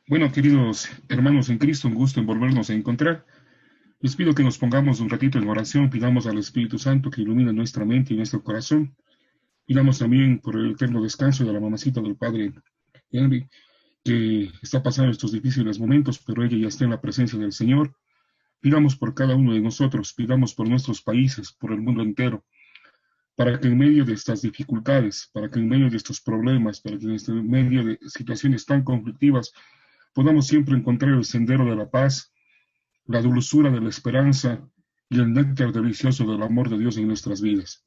Bueno, queridos hermanos en Cristo, un gusto en volvernos a encontrar. Les pido que nos pongamos un ratito en oración, pidamos al Espíritu Santo que ilumine nuestra mente y nuestro corazón. Pidamos también por el eterno descanso de la mamacita del Padre Henry, que está pasando estos difíciles momentos, pero ella ya está en la presencia del Señor. Pidamos por cada uno de nosotros, pidamos por nuestros países, por el mundo entero, para que en medio de estas dificultades, para que en medio de estos problemas, para que en medio de situaciones tan conflictivas, podamos siempre encontrar el sendero de la paz, la dulzura de la esperanza y el néctar delicioso del amor de Dios en nuestras vidas.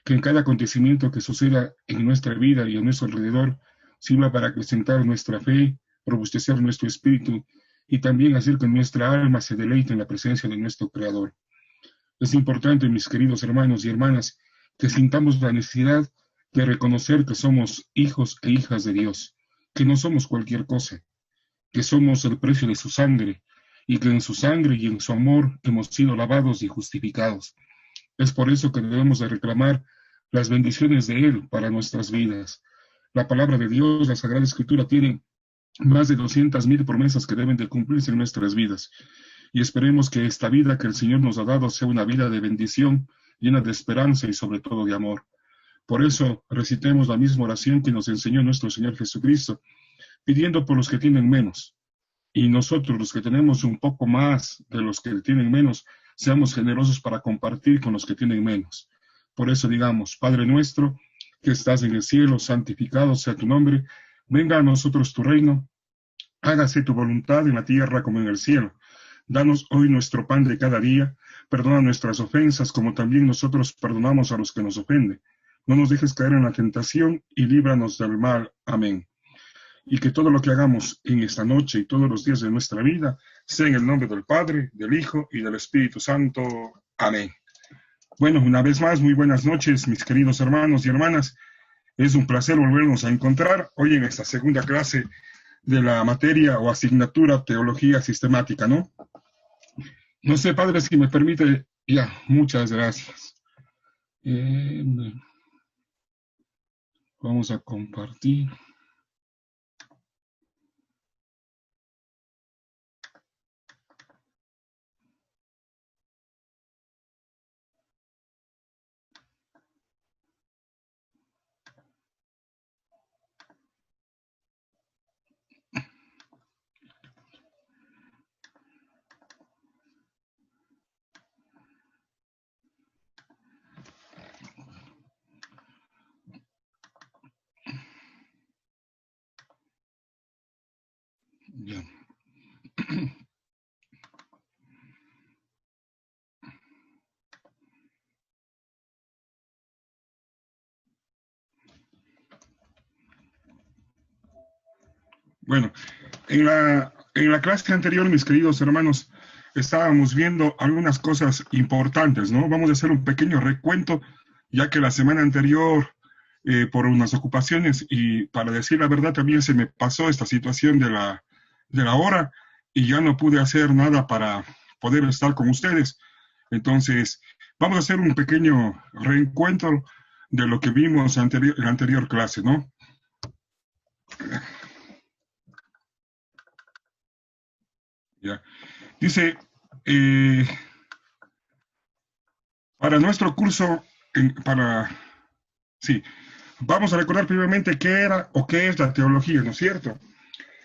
Que en cada acontecimiento que suceda en nuestra vida y a nuestro alrededor sirva para acrecentar nuestra fe, robustecer nuestro espíritu y también hacer que nuestra alma se deleite en la presencia de nuestro Creador. Es importante, mis queridos hermanos y hermanas, que sintamos la necesidad de reconocer que somos hijos e hijas de Dios, que no somos cualquier cosa, que somos el precio de su sangre, y que en su sangre y en su amor hemos sido lavados y justificados. Es por eso que debemos de reclamar las bendiciones de Él para nuestras vidas. La palabra de Dios, la Sagrada Escritura, tiene más de 200,000 promesas que deben de cumplirse en nuestras vidas. Y esperemos que esta vida que el Señor nos ha dado sea una vida de bendición, llena de esperanza y sobre todo de amor. Por eso recitemos la misma oración que nos enseñó nuestro Señor Jesucristo, pidiendo por los que tienen menos. Y nosotros, los que tenemos un poco más de los que tienen menos, seamos generosos para compartir con los que tienen menos. Por eso digamos, Padre nuestro, que estás en el cielo, santificado sea tu nombre, venga a nosotros tu reino, hágase tu voluntad en la tierra como en el cielo. Danos hoy nuestro pan de cada día, perdona nuestras ofensas como también nosotros perdonamos a los que nos ofenden. No nos dejes caer en la tentación y líbranos del mal. Amén. Y que todo lo que hagamos en esta noche y todos los días de nuestra vida sea en el nombre del Padre, del Hijo y del Espíritu Santo. Amén. Bueno, una vez más, muy buenas noches, mis queridos hermanos y hermanas. Es un placer volvernos a encontrar hoy en esta segunda clase de la materia o asignatura Teología Sistemática, ¿no? No sé, padre, si me permite. Ya, muchas gracias. Vamos a compartir. Ya. Bueno, en la clase anterior, mis queridos hermanos, estábamos viendo algunas cosas importantes, ¿no? Vamos a hacer un pequeño recuento, ya que la semana anterior, por unas ocupaciones y para decir la verdad, también se me pasó esta situación de la hora y ya no pude hacer nada para poder estar con ustedes. Entonces, vamos a hacer un pequeño reencuentro de lo que vimos en la anterior clase, ¿no? Ya. Dice, eh, para nuestro curso, sí, vamos a recordar primeramente qué era o qué es la teología, ¿no es cierto?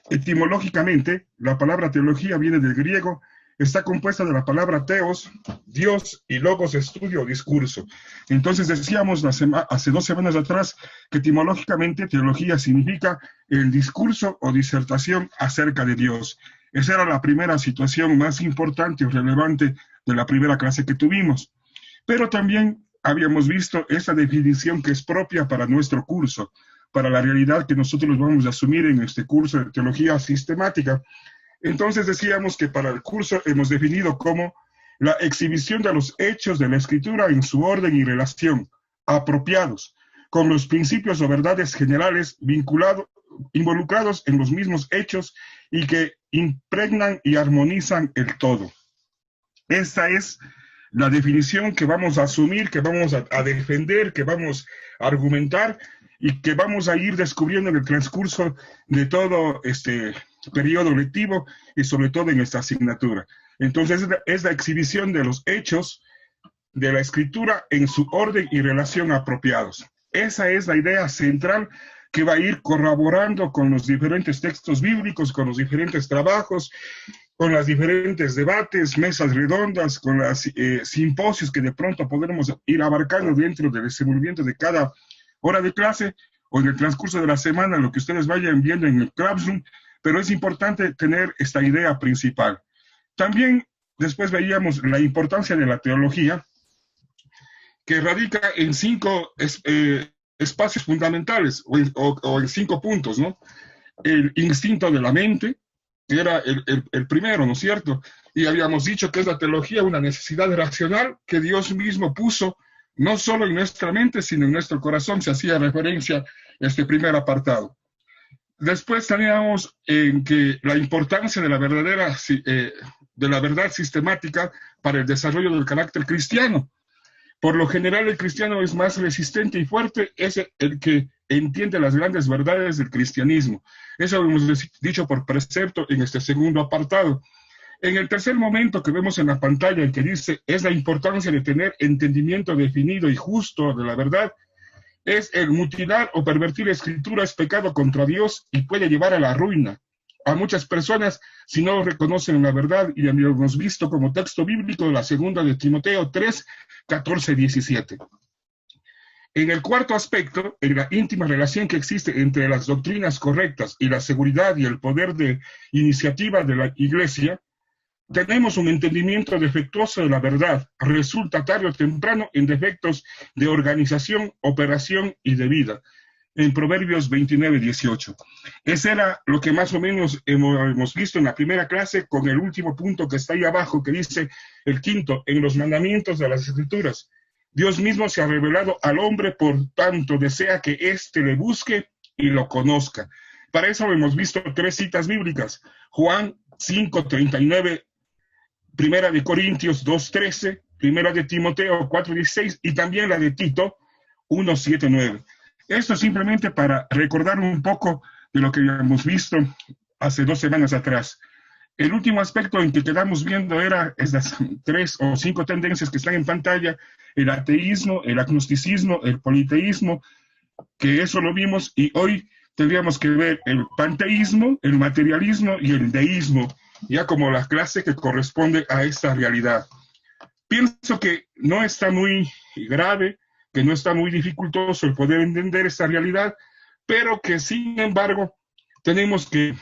Etimológicamente, la palabra teología viene del griego, está compuesta de la palabra teos, Dios, y logos, estudio o discurso. Entonces decíamos hace 2 semanas atrás que etimológicamente teología significa el discurso o disertación acerca de Dios. Esa era la primera situación más importante o relevante de la primera clase que tuvimos. Pero también habíamos visto esa definición que es propia para nuestro curso, para la realidad que nosotros vamos a asumir en este curso de teología sistemática. Entonces decíamos que para el curso hemos definido como la exhibición de los hechos de la escritura en su orden y relación, apropiados, con los principios o verdades generales involucrados en los mismos hechos y que impregnan y armonizan el todo. Esta es la definición que vamos a asumir, que vamos a defender, que vamos a argumentar y que vamos a ir descubriendo en el transcurso de todo este periodo lectivo y sobre todo en esta asignatura. Entonces es la exhibición de los hechos de la escritura en su orden y relación apropiados. Esa es la idea central que va a ir corroborando con los diferentes textos bíblicos, con los diferentes trabajos, con los diferentes debates, mesas redondas, con los simposios que de pronto podremos ir abarcando dentro del desenvolvimiento de cada hora de clase o en el transcurso de la semana, lo que ustedes vayan viendo en el Classroom, pero es importante tener esta idea principal. También después veíamos la importancia de la teología, que radica en 5 espacios fundamentales, o en 5 puntos, ¿no? El instinto de la mente, que era el primero, ¿no es cierto? Y habíamos dicho que es la teología una necesidad racional que Dios mismo puso, no solo en nuestra mente, sino en nuestro corazón, se hacía referencia a este primer apartado. Después teníamos en que la importancia de la verdad sistemática para el desarrollo del carácter cristiano. Por lo general, el cristiano es más resistente y fuerte, es el que entiende las grandes verdades del cristianismo. Eso lo hemos dicho por precepto en este segundo apartado. En el tercer momento que vemos en la pantalla, el que dice es la importancia de tener entendimiento definido y justo de la verdad, es el mutilar o pervertir la escritura es pecado contra Dios y puede llevar a la ruina a muchas personas si no reconocen la verdad, y hemos visto como texto bíblico la segunda de Timoteo 3, 14, 17. En el cuarto aspecto, en la íntima relación que existe entre las doctrinas correctas y la seguridad y el poder de iniciativa de la Iglesia, tenemos un entendimiento defectuoso de la verdad, resulta tarde o temprano en defectos de organización, operación y de vida. En Proverbios 29, 18. Ese era lo que más o menos hemos visto en la primera clase, con el último punto que está ahí abajo, que dice el quinto, en los mandamientos de las Escrituras. Dios mismo se ha revelado al hombre, por tanto desea que éste le busque y lo conozca. Para eso hemos visto 3 citas bíblicas, Juan 5, 39, Primera de Corintios 2, 13, Primera de Timoteo 4, 16 y también la de Tito 1, 7, 9. Esto simplemente para recordar un poco de lo que habíamos visto hace 2 semanas atrás. El último aspecto en que quedamos viendo era estas 3 o 5 tendencias que están en pantalla: el ateísmo, el agnosticismo, el politeísmo, que eso lo vimos, y hoy tendríamos que ver el panteísmo, el materialismo y el deísmo, ya como la clase que corresponde a esta realidad. Pienso que no está muy grave, que no está muy dificultoso el poder entender esta realidad, pero que sin embargo tenemos que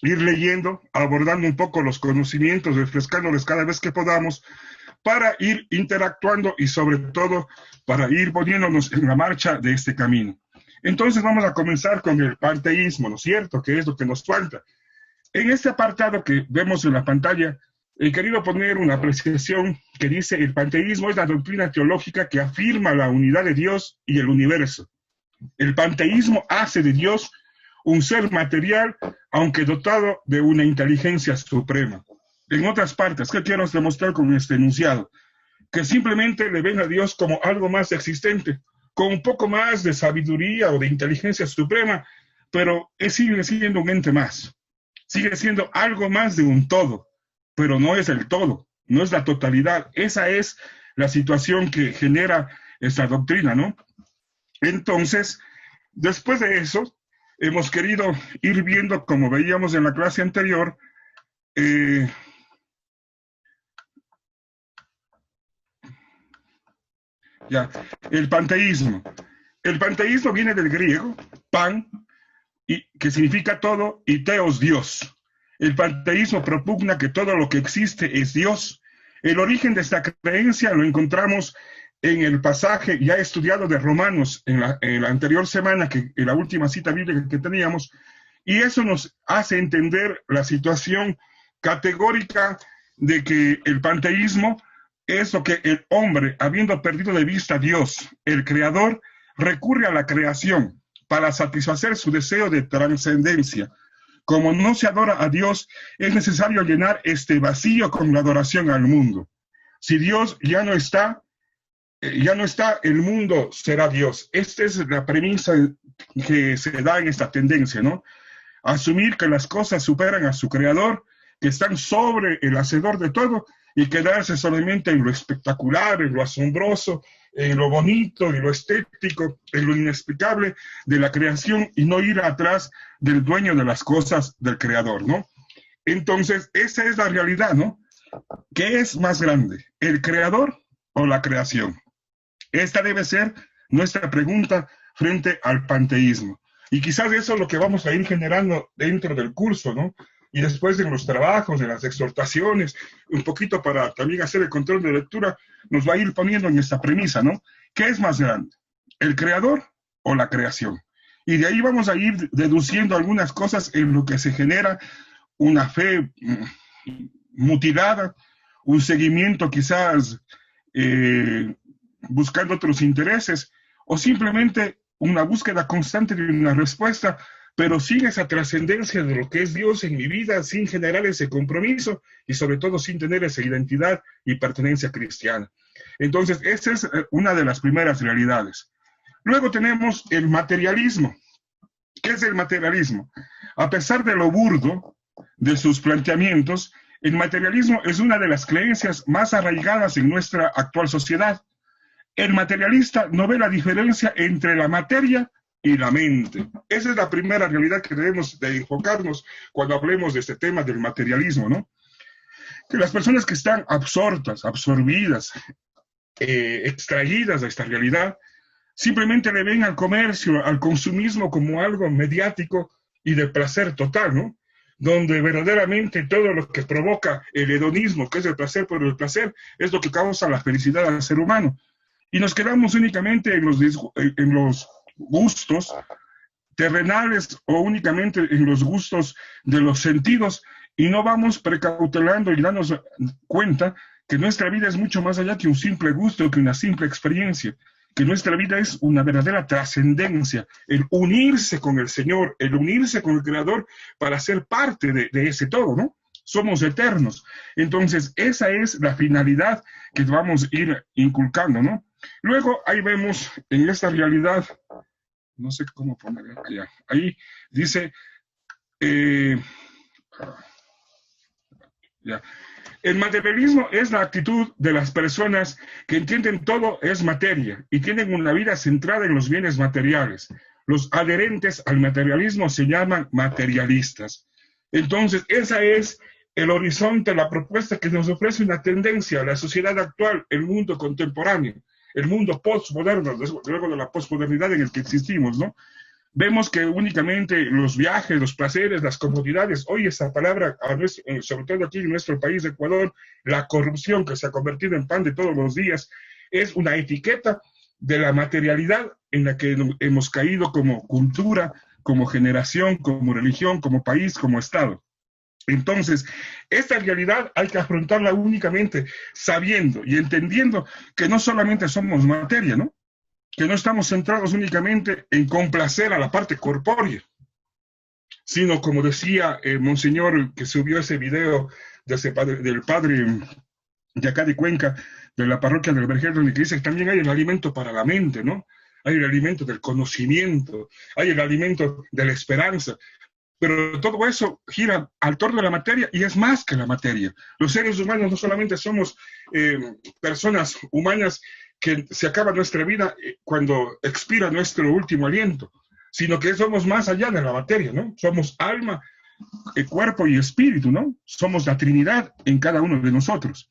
ir leyendo, abordando un poco los conocimientos, refrescándoles cada vez que podamos, para ir interactuando y sobre todo para ir poniéndonos en la marcha de este camino. Entonces vamos a comenzar con el panteísmo, ¿no es cierto?, que es lo que nos falta. En este apartado que vemos en la pantalla, he querido poner una apreciación que dice: el panteísmo es la doctrina teológica que afirma la unidad de Dios y el universo. El panteísmo hace de Dios un ser material, aunque dotado de una inteligencia suprema. En otras partes, ¿qué quiero demostrar con este enunciado? Que simplemente le ven a Dios como algo más existente, con un poco más de sabiduría o de inteligencia suprema, pero sigue siendo un ente más. Sigue siendo algo más de un todo, pero no es el todo, no es la totalidad. Esa es la situación que genera esta doctrina, ¿no? Entonces, después de eso, hemos querido ir viendo, como veíamos en la clase anterior, el panteísmo. El panteísmo viene del griego, pan, que significa todo, y teos, Dios. El panteísmo propugna que todo lo que existe es Dios. El origen de esta creencia lo encontramos en el pasaje ya estudiado de Romanos en la anterior semana, en la última cita bíblica que teníamos, y eso nos hace entender la situación categórica de que el panteísmo es lo que el hombre, habiendo perdido de vista a Dios, el creador, recurre a la creación para satisfacer su deseo de trascendencia. Como no se adora a Dios, es necesario llenar este vacío con la adoración al mundo. Si Dios ya no está, ya no está el mundo, será Dios. Esta es la premisa que se da en esta tendencia, ¿no? Asumir que las cosas superan a su creador, que están sobre el hacedor de todo, y quedarse solamente en lo espectacular, en lo asombroso, en lo bonito, en lo estético, en lo inexplicable de la creación, y no ir atrás del dueño de las cosas, del creador, ¿no? Entonces, esa es la realidad, ¿no? ¿Qué es más grande, el creador o la creación? Esta debe ser nuestra pregunta frente al panteísmo. Y quizás eso es lo que vamos a ir generando dentro del curso, ¿no? Y después en los trabajos, en las exhortaciones, un poquito para también hacer el control de lectura, nos va a ir poniendo en esta premisa, ¿no? ¿Qué es más grande, el creador o la creación? Y de ahí vamos a ir deduciendo algunas cosas en lo que se genera una fe mutilada, un seguimiento quizás buscando otros intereses, o simplemente una búsqueda constante de una respuesta, pero sin esa trascendencia de lo que es Dios en mi vida, sin generar ese compromiso y sobre todo sin tener esa identidad y pertenencia cristiana. Entonces, esa es una de las primeras realidades. Luego tenemos el materialismo. ¿Qué es el materialismo? A pesar de lo burdo de sus planteamientos, el materialismo es una de las creencias más arraigadas en nuestra actual sociedad. El materialista no ve la diferencia entre la materia y la mente. Esa es la primera realidad que debemos de enfocarnos cuando hablemos de este tema del materialismo, ¿no? Que las personas que están absortas, absorbidas, extraídas de esta realidad, simplemente le ven al comercio, al consumismo como algo mediático y de placer total, ¿no? Donde verdaderamente todo lo que provoca el hedonismo, que es el placer por el placer, es lo que causa la felicidad al ser humano. Y nos quedamos únicamente en los gustos terrenales o únicamente en los gustos de los sentidos y no vamos precautelando y darnos cuenta que nuestra vida es mucho más allá que un simple gusto, que una simple experiencia, que nuestra vida es una verdadera trascendencia, el unirse con el Señor, el unirse con el Creador para ser parte de ese todo, ¿no? Somos eternos. Entonces, esa es la finalidad que vamos a ir inculcando, ¿no? Luego, ahí vemos en esta realidad, no sé cómo poner allá, ahí dice, ya. El materialismo es la actitud de las personas que entienden todo es materia y tienen una vida centrada en los bienes materiales. Los adherentes al materialismo se llaman materialistas. Entonces, esa es el horizonte, la propuesta que nos ofrece una tendencia a la sociedad actual, el mundo contemporáneo, el mundo postmoderno, luego de la postmodernidad en el que existimos, ¿no? Vemos que únicamente los viajes, los placeres, las comodidades, hoy esa palabra, sobre todo aquí en nuestro país de Ecuador, la corrupción que se ha convertido en pan de todos los días, es una etiqueta de la materialidad en la que hemos caído como cultura, como generación, como religión, como país, como Estado. Entonces, esta realidad hay que afrontarla únicamente sabiendo y entendiendo que no solamente somos materia, ¿no? Que no estamos centrados únicamente en complacer a la parte corpórea, sino, como decía Monseñor, que subió ese video del padre de acá de Cuenca, de la parroquia del Vergel, donde dice que también hay el alimento para la mente, ¿no? Hay el alimento del conocimiento, hay el alimento de la esperanza, pero todo eso gira al torno de la materia y es más que la materia. Los seres humanos no solamente somos personas humanas que se acaba nuestra vida cuando expira nuestro último aliento, sino que somos más allá de la materia, ¿no? Somos alma, cuerpo y espíritu, ¿no? Somos la Trinidad en cada uno de nosotros.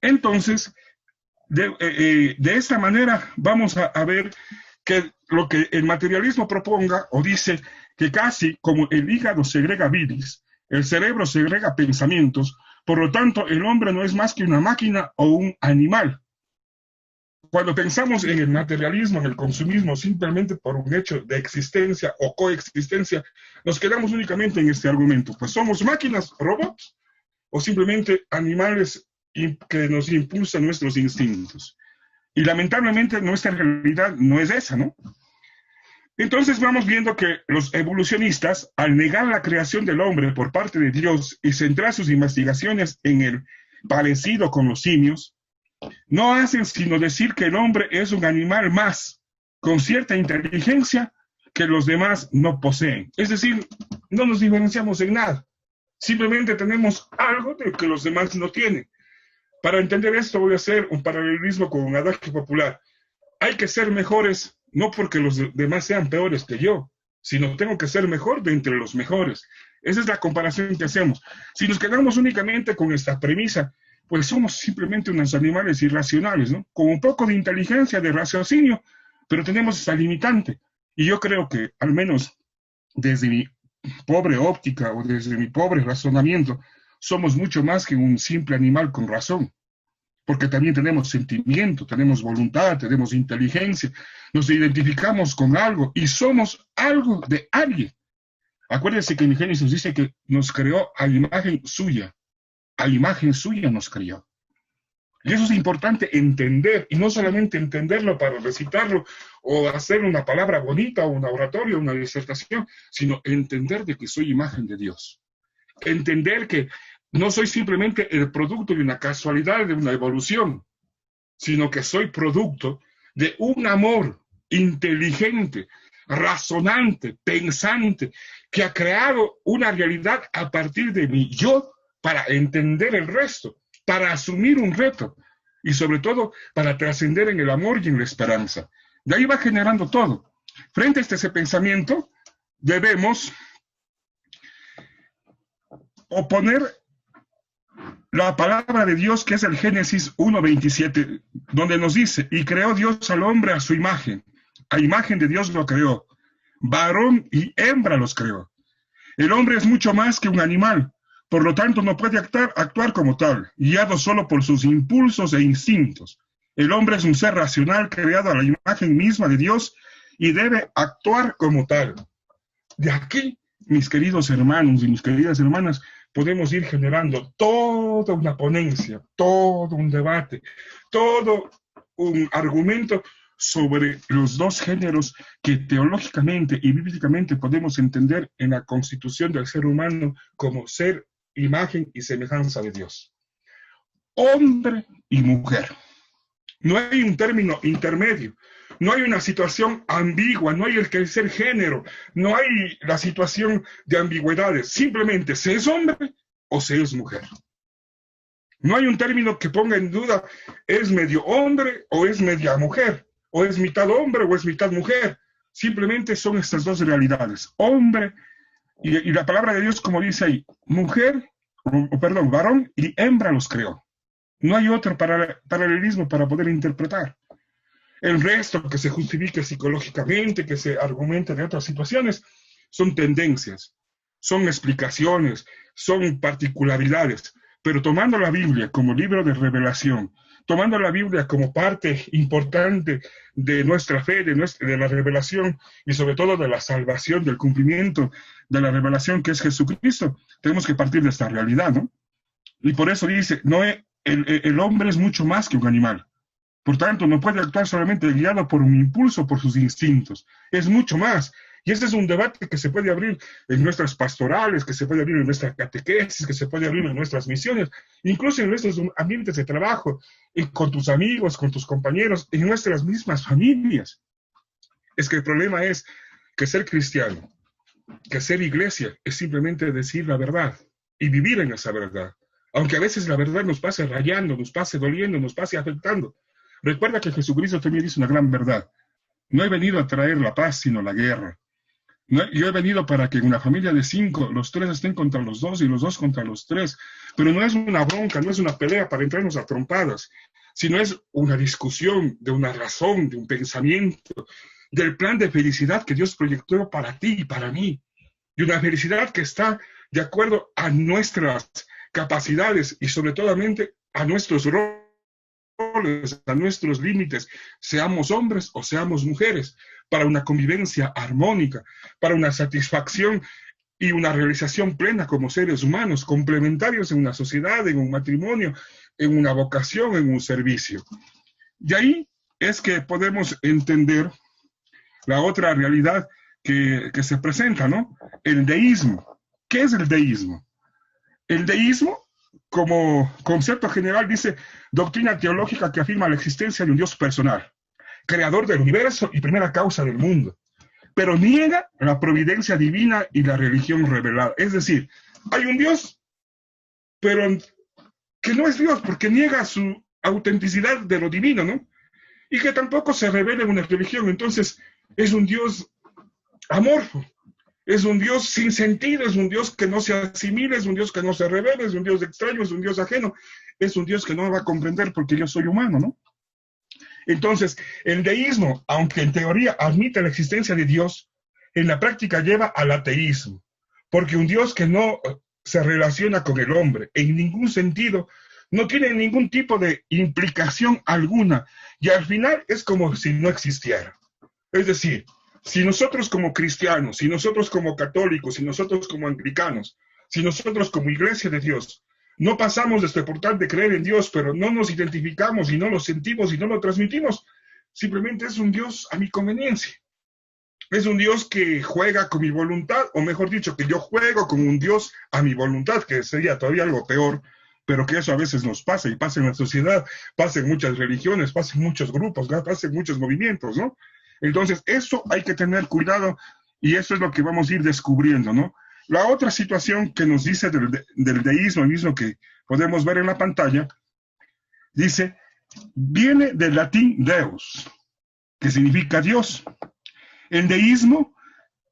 Entonces, de esta manera vamos a ver que lo que el materialismo proponga o dice que casi como el hígado segrega bilis, el cerebro segrega pensamientos, por lo tanto el hombre no es más que una máquina o un animal. Cuando pensamos en el materialismo, en el consumismo, simplemente por un hecho de existencia o coexistencia, nos quedamos únicamente en este argumento. Pues somos máquinas, robots, o simplemente animales que nos impulsan nuestros instintos. Y lamentablemente nuestra realidad no es esa, ¿no? Entonces vamos viendo que los evolucionistas, al negar la creación del hombre por parte de Dios y centrar sus investigaciones en el parecido con los simios, no hacen sino decir que el hombre es un animal más, con cierta inteligencia que los demás no poseen. Es decir, no nos diferenciamos en nada. Simplemente tenemos algo de que los demás no tienen. Para entender esto voy a hacer un paralelismo con un adagio popular. Hay que ser mejores, no porque los demás sean peores que yo, sino tengo que ser mejor de entre los mejores. Esa es la comparación que hacemos. Si nos quedamos únicamente con esta premisa, pues somos simplemente unos animales irracionales, ¿no? Con un poco de inteligencia, de raciocinio, pero tenemos esa limitante. Y yo creo que, al menos desde mi pobre óptica o desde mi pobre razonamiento, somos mucho más que un simple animal con razón, porque también tenemos sentimiento, tenemos voluntad, tenemos inteligencia, nos identificamos con algo y somos algo de alguien. Acuérdense que en Génesis dice que nos creó a imagen suya nos creó. Y eso es importante entender, y no solamente entenderlo para recitarlo o hacer una palabra bonita o un oratorio, una disertación, sino entender de que soy imagen de Dios. Entender que no soy simplemente el producto de una casualidad, de una evolución, sino que soy producto de un amor inteligente, razonante, pensante, que ha creado una realidad a partir de mi yo para entender el resto, para asumir un reto y sobre todo para trascender en el amor y en la esperanza. De ahí va generando todo. Frente a ese pensamiento, debemos oponer la palabra de Dios, que es el Génesis 1:27, donde nos dice, y creó Dios al hombre a su imagen. A imagen de Dios lo creó. Varón y hembra los creó. El hombre es mucho más que un animal, por lo tanto no puede actuar como tal, guiado solo por sus impulsos e instintos. El hombre es un ser racional creado a la imagen misma de Dios y debe actuar como tal. De aquí, mis queridos hermanos y mis queridas hermanas, podemos ir generando toda una ponencia, todo un debate, todo un argumento sobre los dos géneros que teológicamente y bíblicamente podemos entender en la constitución del ser humano como ser, imagen y semejanza de Dios. Hombre y mujer. No hay un término intermedio. No hay una situación ambigua, no hay el tercer género, no hay la situación de ambigüedades. Simplemente se es hombre o se es mujer. No hay un término que ponga en duda, es medio hombre o es media mujer, o es mitad hombre o es mitad mujer. Simplemente son estas dos realidades, hombre y la palabra de Dios, como dice ahí, mujer, varón y hembra los creó. No hay otro paralelismo para poder interpretar. El resto que se justifique psicológicamente, que se argumente de otras situaciones, son tendencias, son explicaciones, son particularidades. Pero tomando la Biblia como libro de revelación, tomando la Biblia como parte importante de nuestra fe, de la revelación y sobre todo de la salvación, del cumplimiento de la revelación que es Jesucristo, tenemos que partir de esta realidad, ¿no? Y por eso dice, el hombre es mucho más que un animal. Por tanto, no puede actuar solamente guiado por un impulso, por sus instintos. Es mucho más. Y este es un debate que se puede abrir en nuestras pastorales, que se puede abrir en nuestra catequesis, que se puede abrir en nuestras misiones, incluso en nuestros ambientes de trabajo, con tus amigos, con tus compañeros, en nuestras mismas familias. Es que el problema es que ser cristiano, que ser iglesia, es simplemente decir la verdad y vivir en esa verdad. Aunque a veces la verdad nos pase rayando, nos pase doliendo, nos pase afectando. Recuerda que Jesucristo también dice una gran verdad. No he venido a traer la paz, sino la guerra. Yo he venido para que en una familia de 5, los 3 estén contra los 2 y los 2 contra los 3. Pero no es una bronca, no es una pelea para entrarnos a trompadas, sino es una discusión de una razón, de un pensamiento, del plan de felicidad que Dios proyectó para ti y para mí. Y una felicidad que está de acuerdo a nuestras capacidades y sobre todo a nuestros roles, a nuestros límites, seamos hombres o seamos mujeres, para una convivencia armónica, para una satisfacción y una realización plena como seres humanos, complementarios en una sociedad, en un matrimonio, en una vocación, en un servicio. Y ahí es que podemos entender la otra realidad que se presenta, ¿no? El deísmo. ¿Qué es el deísmo? El deísmo como concepto general dice doctrina teológica que afirma la existencia de un Dios personal, creador del universo y primera causa del mundo, pero niega la providencia divina y la religión revelada. Es decir, hay un Dios, pero que no es Dios, porque niega su autenticidad de lo divino, ¿no? Y que tampoco se revela en una religión. Entonces, es un Dios amorfo, es un Dios sin sentido, es un Dios que no se asimila, es un Dios que no se revela, es un Dios extraño, es un Dios ajeno, es un Dios que no me va a comprender porque yo soy humano, ¿no? Entonces, el deísmo, aunque en teoría admite la existencia de Dios, en la práctica lleva al ateísmo, porque un Dios que no se relaciona con el hombre en ningún sentido, no tiene ningún tipo de implicación alguna, y al final es como si no existiera. Es decir, si nosotros como cristianos, si nosotros como católicos, si nosotros como anglicanos, si nosotros como iglesia de Dios, no pasamos de este portal de creer en Dios, pero no nos identificamos y no lo sentimos y no lo transmitimos, simplemente es un Dios a mi conveniencia. Es un Dios que juega con mi voluntad, o mejor dicho, que yo juego con un Dios a mi voluntad, que sería todavía algo peor, pero que eso a veces nos pasa y pasa en la sociedad, pasa en muchas religiones, pasa en muchos grupos, pasa en muchos movimientos, ¿no? Entonces, eso hay que tener cuidado y eso es lo que vamos a ir descubriendo, ¿no? La otra situación que nos dice del deísmo, el mismo que podemos ver en la pantalla, dice, viene del latín deus, que significa Dios. El deísmo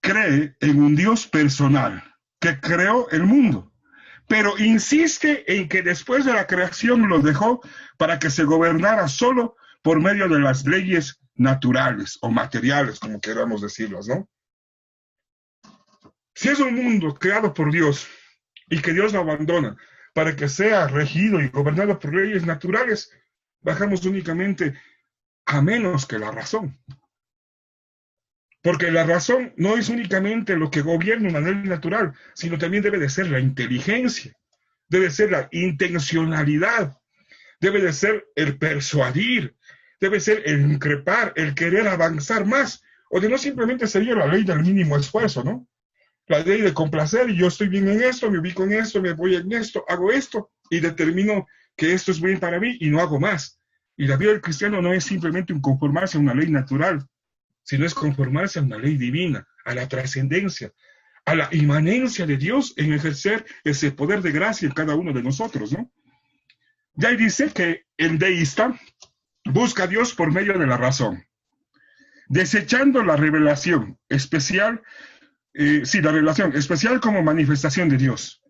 cree en un Dios personal que creó el mundo, pero insiste en que después de la creación lo dejó para que se gobernara solo por medio de las leyes naturales o materiales, como queramos decirlas, ¿no? Si es un mundo creado por Dios y que Dios lo abandona para que sea regido y gobernado por leyes naturales, bajamos únicamente a menos que la razón. Porque la razón no es únicamente lo que gobierna una ley natural, sino también debe de ser la inteligencia, debe ser la intencionalidad, debe de ser el persuadir, debe ser el increpar, el querer avanzar más, o de no simplemente seguir la ley del mínimo esfuerzo, ¿no? La ley de complacer, y yo estoy bien en esto, me ubico en esto, me voy en esto, hago esto, y determino que esto es bien para mí y no hago más. Y la vida del cristiano no es simplemente un conformarse a una ley natural, sino es conformarse a una ley divina, a la trascendencia, a la inmanencia de Dios en ejercer ese poder de gracia en cada uno de nosotros, ¿no? Ya dice que el deísta busca a Dios por medio de la razón, desechando la revelación especial, la revelación especial como manifestación de Dios.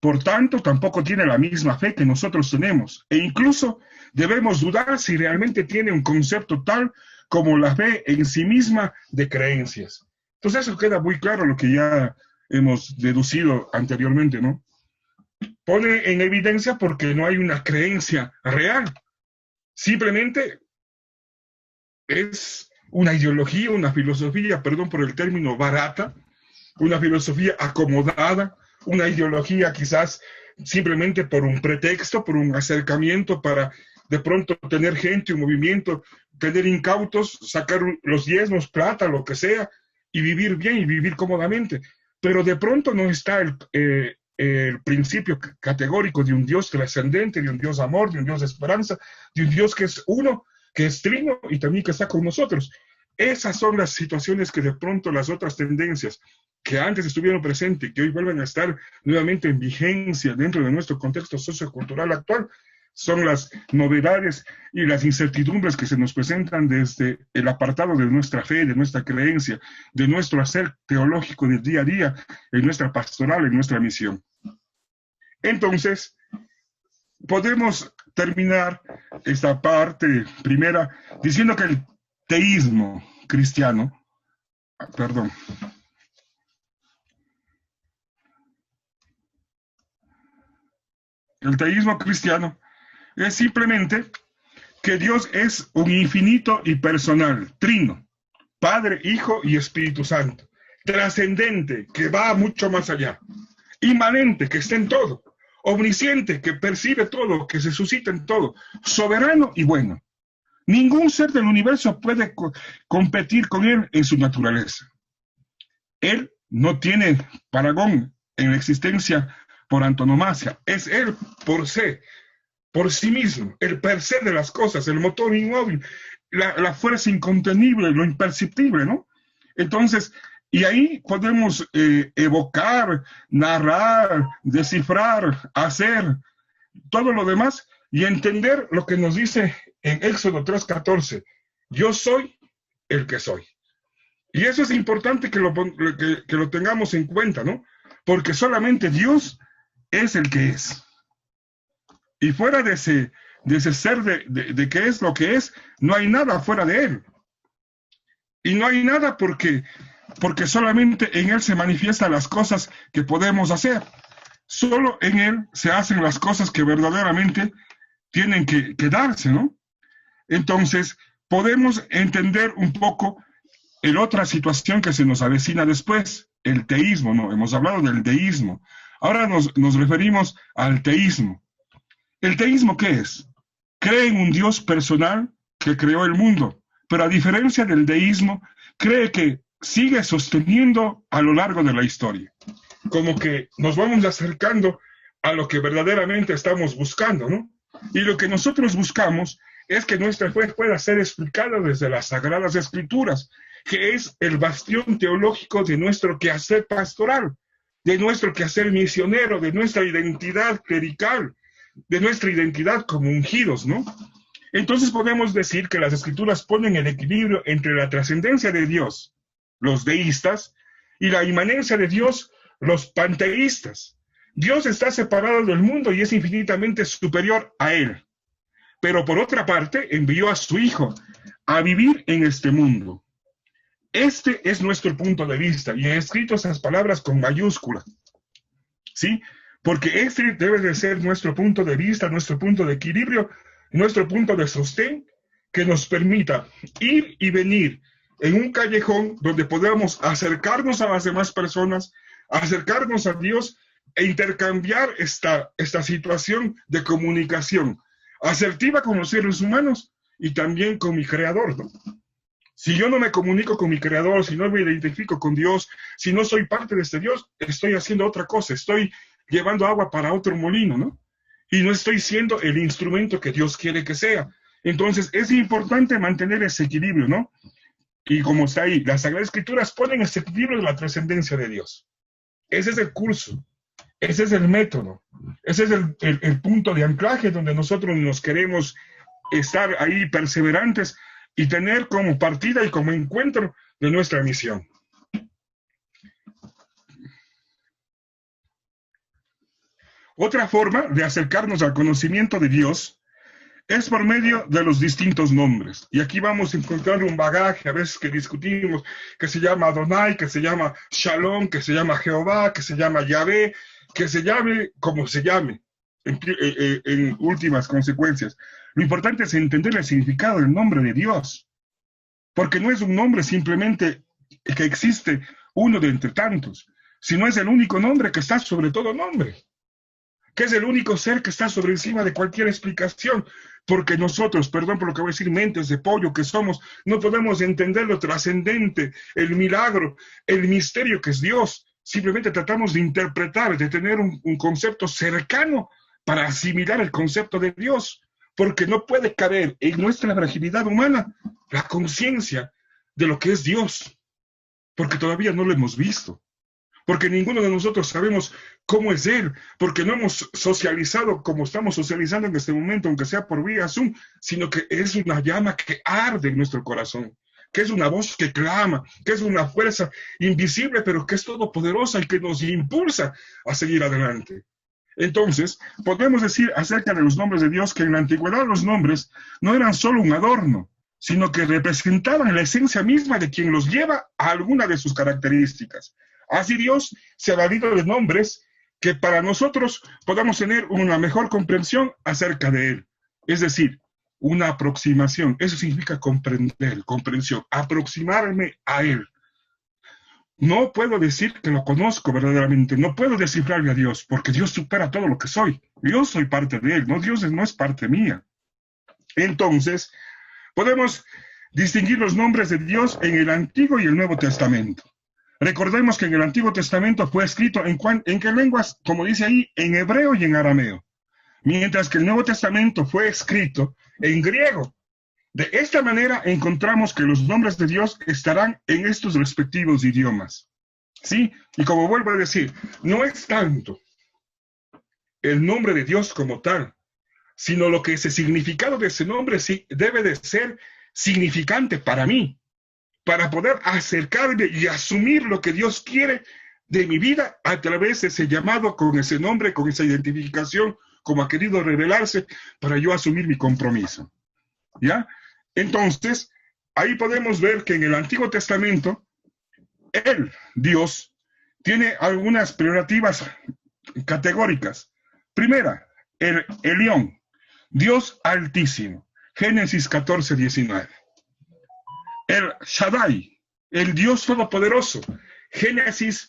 Por tanto, tampoco tiene la misma fe que nosotros tenemos, e incluso debemos dudar si realmente tiene un concepto tal como la fe en sí misma de creencias. Entonces eso queda muy claro lo que ya hemos deducido anteriormente, ¿no? Pone en evidencia porque no hay una creencia real. Simplemente es una ideología, una filosofía, perdón por el término, barata, una filosofía acomodada, una ideología quizás simplemente por un pretexto, por un acercamiento para de pronto tener gente, un movimiento, tener incautos, sacar los diezmos, plata, lo que sea, y vivir bien y vivir cómodamente. Pero de pronto no está el principio categórico de un Dios trascendente, de un Dios amor, de un Dios de esperanza, de un Dios que es uno, que es trino y también que está con nosotros. Esas son las situaciones que de pronto las otras tendencias que antes estuvieron presentes, que hoy vuelven a estar nuevamente en vigencia dentro de nuestro contexto sociocultural actual, son las novedades y las incertidumbres que se nos presentan desde el apartado de nuestra fe, de nuestra creencia, de nuestro hacer teológico del día a día, en nuestra pastoral, en nuestra misión. Entonces, podemos terminar esta parte primera diciendo que el teísmo cristiano, perdón, el teísmo cristiano es simplemente que Dios es un infinito y personal, trino, Padre, Hijo y Espíritu Santo, trascendente, que va mucho más allá, inmanente, que está en todo, omnisciente, que percibe todo, que se suscita en todo, soberano y bueno. Ningún ser del universo puede competir con él en su naturaleza. Él no tiene parangón en la existencia por antonomasia. Es Él por sí mismo, el per se de las cosas, el motor inmóvil, la fuerza incontenible, lo imperceptible, ¿no? Entonces, y ahí podemos evocar, narrar, descifrar, hacer todo lo demás y entender lo que nos dice en Éxodo 3:14. Yo soy el que soy. Y eso es importante que lo tengamos en cuenta, ¿no? Porque solamente Dios es el que es. Y fuera de ese ser de qué es lo que es, no hay nada fuera de Él. Y no hay nada porque solamente en Él se manifiestan las cosas que podemos hacer. Solo en Él se hacen las cosas que verdaderamente tienen que darse, ¿no? Entonces, podemos entender un poco en otra situación que se nos avecina después, el teísmo, ¿no? Hemos hablado del deísmo. Ahora nos referimos al teísmo. ¿El teísmo qué es? Cree en un Dios personal que creó el mundo, pero a diferencia del deísmo, cree que sigue sosteniendo a lo largo de la historia. Como que nos vamos acercando a lo que verdaderamente estamos buscando, ¿no? Y lo que nosotros buscamos es que nuestra fe pueda ser explicada desde las Sagradas Escrituras, que es el bastión teológico de nuestro quehacer pastoral, de nuestro quehacer misionero, de nuestra identidad clerical, de nuestra identidad como ungidos, ¿no? Entonces podemos decir que las Escrituras ponen el equilibrio entre la trascendencia de Dios, los deístas, y la inmanencia de Dios, los panteístas. Dios está separado del mundo y es infinitamente superior a él. Pero por otra parte, envió a su Hijo a vivir en este mundo. Este es nuestro punto de vista, y he escrito esas palabras con mayúscula, ¿sí? Porque este debe de ser nuestro punto de vista, nuestro punto de equilibrio, nuestro punto de sostén, que nos permita ir y venir en un callejón donde podamos acercarnos a las demás personas, acercarnos a Dios e intercambiar esta situación de comunicación asertiva con los seres humanos y también con mi Creador, ¿no? Si yo no me comunico con mi Creador, si no me identifico con Dios, si no soy parte de este Dios, estoy haciendo otra cosa, estoy llevando agua para otro molino, ¿no? Y no estoy siendo el instrumento que Dios quiere que sea. Entonces, es importante mantener ese equilibrio, ¿no? Y como está ahí, las Sagradas Escrituras ponen ese equilibrio de la trascendencia de Dios. Ese es el curso, ese es el método, ese es el punto de anclaje donde nosotros nos queremos estar ahí perseverantes y tener como partida y como encuentro de nuestra misión. Otra forma de acercarnos al conocimiento de Dios es por medio de los distintos nombres. Y aquí vamos a encontrar un bagaje, a veces que discutimos, que se llama Adonai, que se llama Shalom, que se llama Jehová, que se llama Yahvé, que se llame como se llame, en últimas consecuencias. Lo importante es entender el significado del nombre de Dios, porque no es un nombre simplemente que existe uno de entre tantos, sino es el único nombre que está sobre todo nombre, que es el único ser que está sobre encima de cualquier explicación, porque nosotros, perdón por lo que voy a decir, mentes de pollo que somos, no podemos entender lo trascendente, el milagro, el misterio que es Dios. Simplemente tratamos de interpretar, de tener un concepto cercano para asimilar el concepto de Dios, porque no puede caber en nuestra fragilidad humana la conciencia de lo que es Dios, porque todavía no lo hemos visto. Porque ninguno de nosotros sabemos cómo es Él, porque no hemos socializado como estamos socializando en este momento, aunque sea por vía Zoom, sino que es una llama que arde en nuestro corazón, que es una voz que clama, que es una fuerza invisible, pero que es todopoderosa y que nos impulsa a seguir adelante. Entonces, podemos decir acerca de los nombres de Dios que en la antigüedad los nombres no eran solo un adorno, sino que representaban la esencia misma de quien los lleva a alguna de sus características. Así Dios se ha valido de nombres que para nosotros podamos tener una mejor comprensión acerca de Él. Es decir, una aproximación. Eso significa comprender, comprensión, aproximarme a Él. No puedo decir que lo conozco verdaderamente, no puedo descifrarle a Dios, porque Dios supera todo lo que soy. Yo soy parte de Él, no, Dios no es parte mía. Entonces, podemos distinguir los nombres de Dios en el Antiguo y el Nuevo Testamento. Recordemos que en el Antiguo Testamento fue escrito ¿en qué lenguas? Como dice ahí, en hebreo y en arameo. Mientras que el Nuevo Testamento fue escrito en griego. De esta manera encontramos que los nombres de Dios estarán en estos respectivos idiomas. ¿Sí? Y como vuelvo a decir, no es tanto el nombre de Dios como tal, sino lo que ese significado de ese nombre sí debe de ser significante para mí, para poder acercarme y asumir lo que Dios quiere de mi vida a través de ese llamado, con ese nombre, con esa identificación, como ha querido revelarse, para yo asumir mi compromiso. ¿Ya? Entonces, ahí podemos ver que en el Antiguo Testamento, Dios, tiene algunas prerrogativas categóricas. Primera, el Elión, Dios Altísimo, Génesis 14:19. El Shaddai, el Dios Todopoderoso, Génesis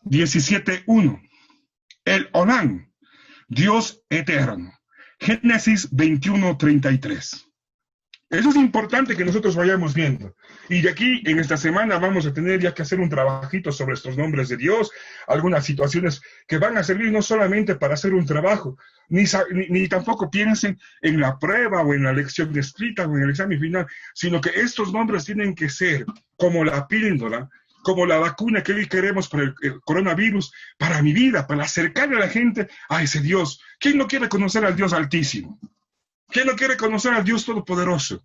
17:1. El Olam, Dios Eterno, Génesis 21:33. Eso es importante que nosotros vayamos viendo. Y de aquí, en esta semana, vamos a tener ya que hacer un trabajito sobre estos nombres de Dios, algunas situaciones que van a servir no solamente para hacer un trabajo, ni tampoco piensen en la prueba o en la lección escrita o en el examen final, sino que estos nombres tienen que ser como la píldora, como la vacuna que hoy queremos para el coronavirus, para mi vida, para acercarle a la gente a ese Dios. ¿Quién no quiere conocer al Dios Altísimo? ¿Quién no quiere conocer al Dios Todopoderoso?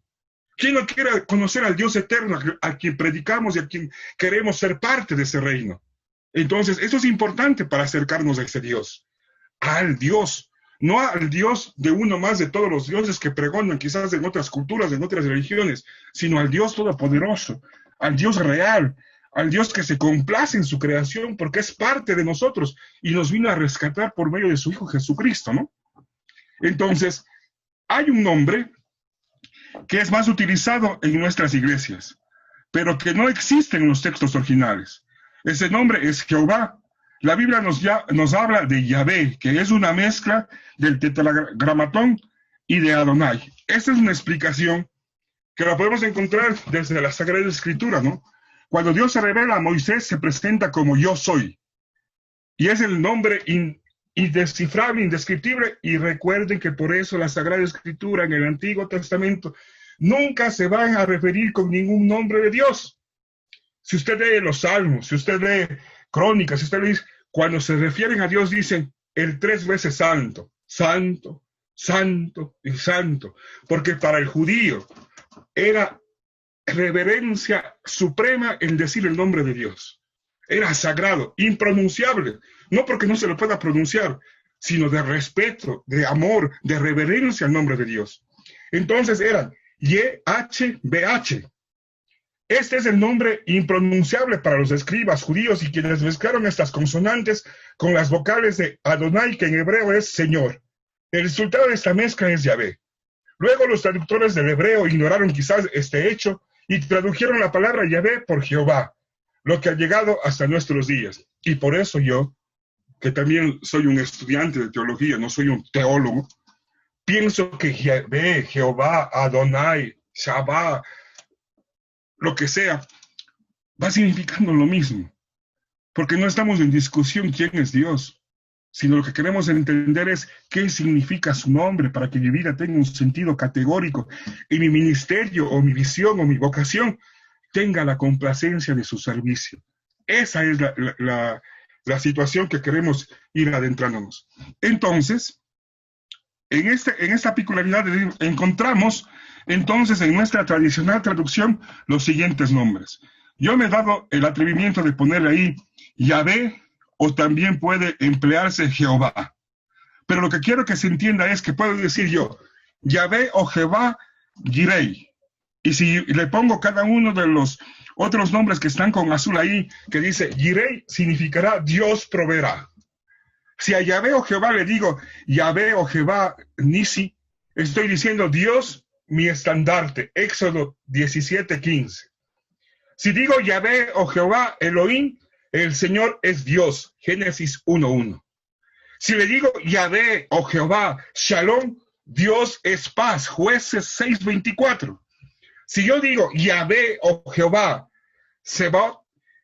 ¿Quién no quiere conocer al Dios Eterno, a quien predicamos y a quien queremos ser parte de ese reino? Entonces, eso es importante para acercarnos a ese Dios. Al Dios, no al Dios de uno más de todos los dioses que pregonan quizás en otras culturas, en otras religiones, sino al Dios Todopoderoso, al Dios real, al Dios que se complace en su creación porque es parte de nosotros y nos vino a rescatar por medio de su Hijo Jesucristo, ¿no? Entonces, hay un nombre que es más utilizado en nuestras iglesias, pero que no existe en los textos originales. Ese nombre es Jehová. La Biblia nos habla de Yahvé, que es una mezcla del tetragramatón y de Adonai. Esta es una explicación que la podemos encontrar desde la Sagrada Escritura, ¿no? Cuando Dios se revela a Moisés, se presenta como yo soy. Y es el nombre indescifrable, indescriptible, y recuerden que por eso la Sagrada Escritura en el Antiguo Testamento nunca se van a referir con ningún nombre de Dios. Si usted lee los Salmos, si usted lee Crónicas, si usted lee, cuando se refieren a Dios dicen el 3 veces santo, santo, santo y santo, porque para el judío era reverencia suprema el decir el nombre de Dios. Era sagrado, impronunciable, no porque no se lo pueda pronunciar, sino de respeto, de amor, de reverencia al nombre de Dios. Entonces eran YHWH. Este es el nombre impronunciable para los escribas judíos y quienes mezclaron estas consonantes con las vocales de Adonai, que en hebreo es Señor. El resultado de esta mezcla es Yahvé. Luego los traductores del hebreo ignoraron quizás este hecho y tradujeron la palabra Yahvé por Jehová, lo que ha llegado hasta nuestros días. Y por eso yo, que también soy un estudiante de teología, no soy un teólogo, pienso que Yahvé, Jehová, Adonai, Shabbat, lo que sea, va significando lo mismo. Porque no estamos en discusión quién es Dios, sino lo que queremos entender es qué significa su nombre para que mi vida tenga un sentido categórico y mi ministerio o mi visión o mi vocación tenga la complacencia de su servicio. Esa es la situación que queremos ir adentrándonos. Entonces, en esta particularidad encontramos entonces en nuestra tradicional traducción los siguientes nombres. Yo me he dado el atrevimiento de ponerle ahí Yahvé, o también puede emplearse Jehová. Pero lo que quiero que se entienda es que puedo decir yo Yahvé o Jehová Jireh. Y si le pongo cada uno de los otros nombres que están con azul ahí, que dice Jireh, significará Dios proveerá. Si a Yahvé o Jehová le digo Yahvé o Jehová Nisi, estoy diciendo Dios mi estandarte, Éxodo 17:15. Si digo Yahvé o Jehová Elohim, el Señor es Dios, Génesis 1:1. Si le digo Yahvé o Jehová Shalom, Dios es paz, Jueces 6:24. Si yo digo Yahvé o Jehová Sebaot,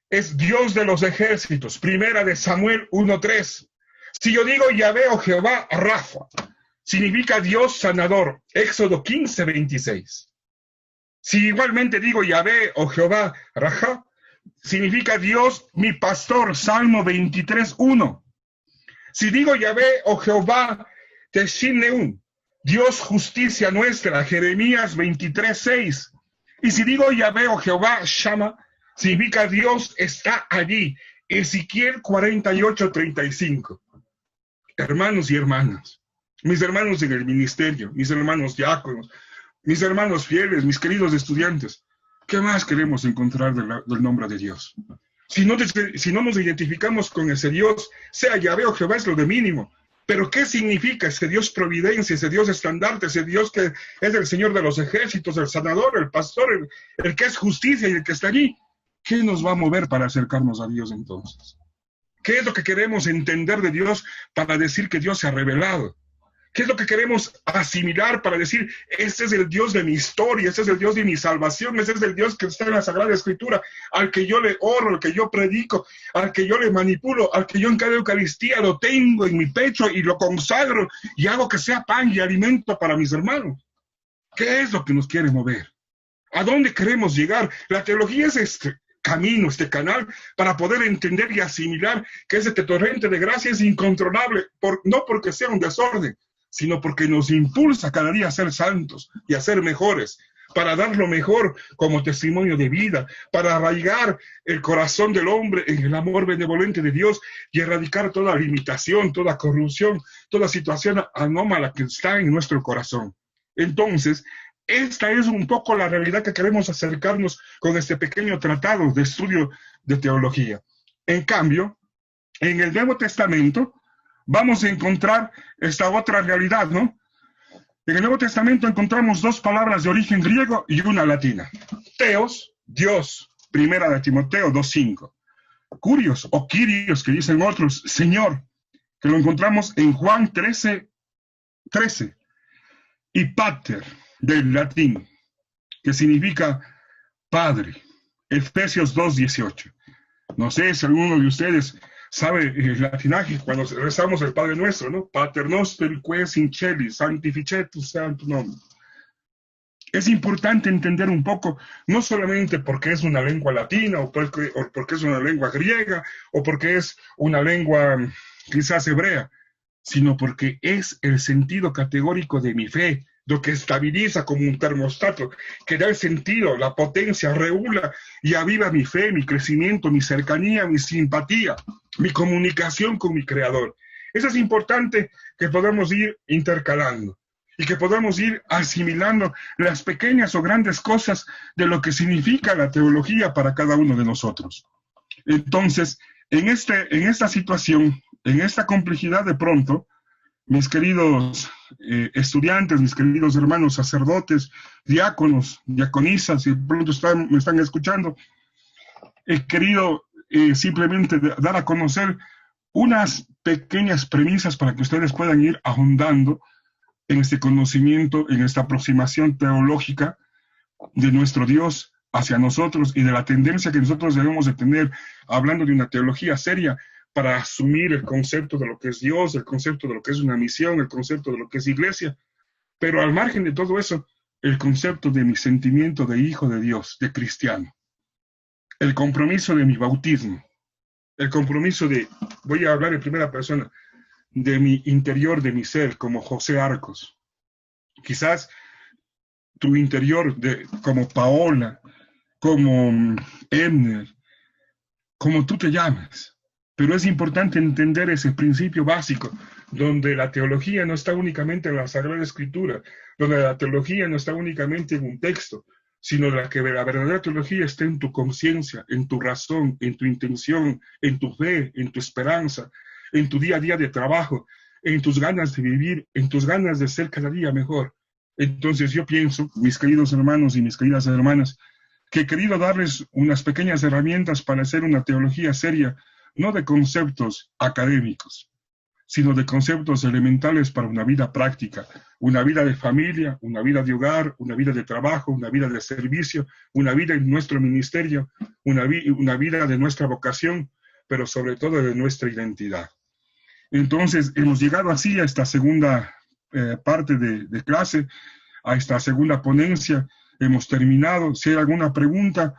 es Dios de los ejércitos. Primera de Samuel 1:3. Si yo digo Yahvé o Jehová Rafa, significa Dios sanador. Éxodo 15:26. Si igualmente digo Yahvé o Jehová Raja, significa Dios mi pastor. Salmo 23:1. Si digo Yahvé o Jehová Teshineun, Dios justicia nuestra. Jeremías 23:6. Y si digo Yahvé o Jehová Shama, significa Dios está allí. Ezequiel 48:35. Hermanos y hermanas, mis hermanos en el ministerio, mis hermanos diáconos, mis hermanos fieles, mis queridos estudiantes, ¿qué más queremos encontrar del nombre de Dios? Si no nos identificamos con ese Dios, sea Yahvé o Jehová, es lo de mínimo. Pero ¿qué significa ese Dios providencia, ese Dios estandarte, ese Dios que es el Señor de los ejércitos, el sanador, el pastor, el que es justicia y el que está allí? ¿Qué nos va a mover para acercarnos a Dios entonces? ¿Qué es lo que queremos entender de Dios para decir que Dios se ha revelado? ¿Qué es lo que queremos asimilar para decir, este es el Dios de mi historia, este es el Dios de mi salvación, este es el Dios que está en la Sagrada Escritura, al que yo le oro, al que yo predico, al que yo le manipulo, al que yo en cada Eucaristía lo tengo en mi pecho y lo consagro y hago que sea pan y alimento para mis hermanos? ¿Qué es lo que nos quiere mover? ¿A dónde queremos llegar? La teología es este camino, este canal, para poder entender y asimilar que ese torrente de gracia es incontrolable, no porque sea un desorden, sino porque nos impulsa cada día a ser santos y a ser mejores, para dar lo mejor como testimonio de vida, para arraigar el corazón del hombre en el amor benevolente de Dios y erradicar toda limitación, toda corrupción, toda situación anómala que está en nuestro corazón. Entonces, esta es un poco la realidad que queremos acercarnos con este pequeño tratado de estudio de teología. En cambio, en el Nuevo Testamento vamos a encontrar esta otra realidad, ¿no? En el Nuevo Testamento encontramos dos palabras de origen griego y una latina. Theos, Dios, primera de Timoteo 2:5. Curios o Kyrios, que dicen otros, Señor, que lo encontramos en Juan 13:13. Y pater, del latín, que significa Padre, Efesios 2:18. No sé si alguno de ustedes sabe el latinaje cuando rezamos el Padre Nuestro, ¿no? Pater noster qui es in celis, sanctificetus sea tu nombre. Es importante entender un poco, no solamente porque es una lengua latina, o porque es una lengua griega, o porque es una lengua quizás hebrea, sino porque es el sentido categórico de mi fe, lo que estabiliza como un termostato, que da el sentido, la potencia, regula y aviva mi fe, mi crecimiento, mi cercanía, mi simpatía, mi comunicación con mi Creador. Eso es importante que podamos ir intercalando y que podamos ir asimilando las pequeñas o grandes cosas de lo que significa la teología para cada uno de nosotros. Entonces, en esta situación, en esta complejidad de pronto, mis queridos estudiantes, mis queridos hermanos sacerdotes, diáconos, diaconisas, si de pronto me están escuchando, he querido simplemente dar a conocer unas pequeñas premisas para que ustedes puedan ir ahondando en este conocimiento, en esta aproximación teológica de nuestro Dios hacia nosotros y de la tendencia que nosotros debemos de tener, hablando de una teología seria, para asumir el concepto de lo que es Dios, el concepto de lo que es una misión, el concepto de lo que es iglesia, pero al margen de todo eso, el concepto de mi sentimiento de hijo de Dios, de cristiano, el compromiso de mi bautismo, el compromiso de, voy a hablar en primera persona, de mi interior, de mi ser, como José Arcos. Quizás tu interior, como Paola, como Emner, como tú te llames. Pero es importante entender ese principio básico, donde la teología no está únicamente en la Sagrada Escritura, donde la teología no está únicamente en un texto, sino que la verdadera teología está en tu conciencia, en tu razón, en tu intención, en tu fe, en tu esperanza, en tu día a día de trabajo, en tus ganas de vivir, en tus ganas de ser cada día mejor. Entonces yo pienso, mis queridos hermanos y mis queridas hermanas, que he querido darles unas pequeñas herramientas para hacer una teología seria, no de conceptos académicos, sino de conceptos elementales para una vida práctica, una vida de familia, una vida de hogar, una vida de trabajo, una vida de servicio, una vida en nuestro ministerio, una vida de nuestra vocación, pero sobre todo de nuestra identidad. Entonces, hemos llegado así a esta segunda parte de clase, a esta segunda ponencia. Hemos terminado. Si hay alguna pregunta,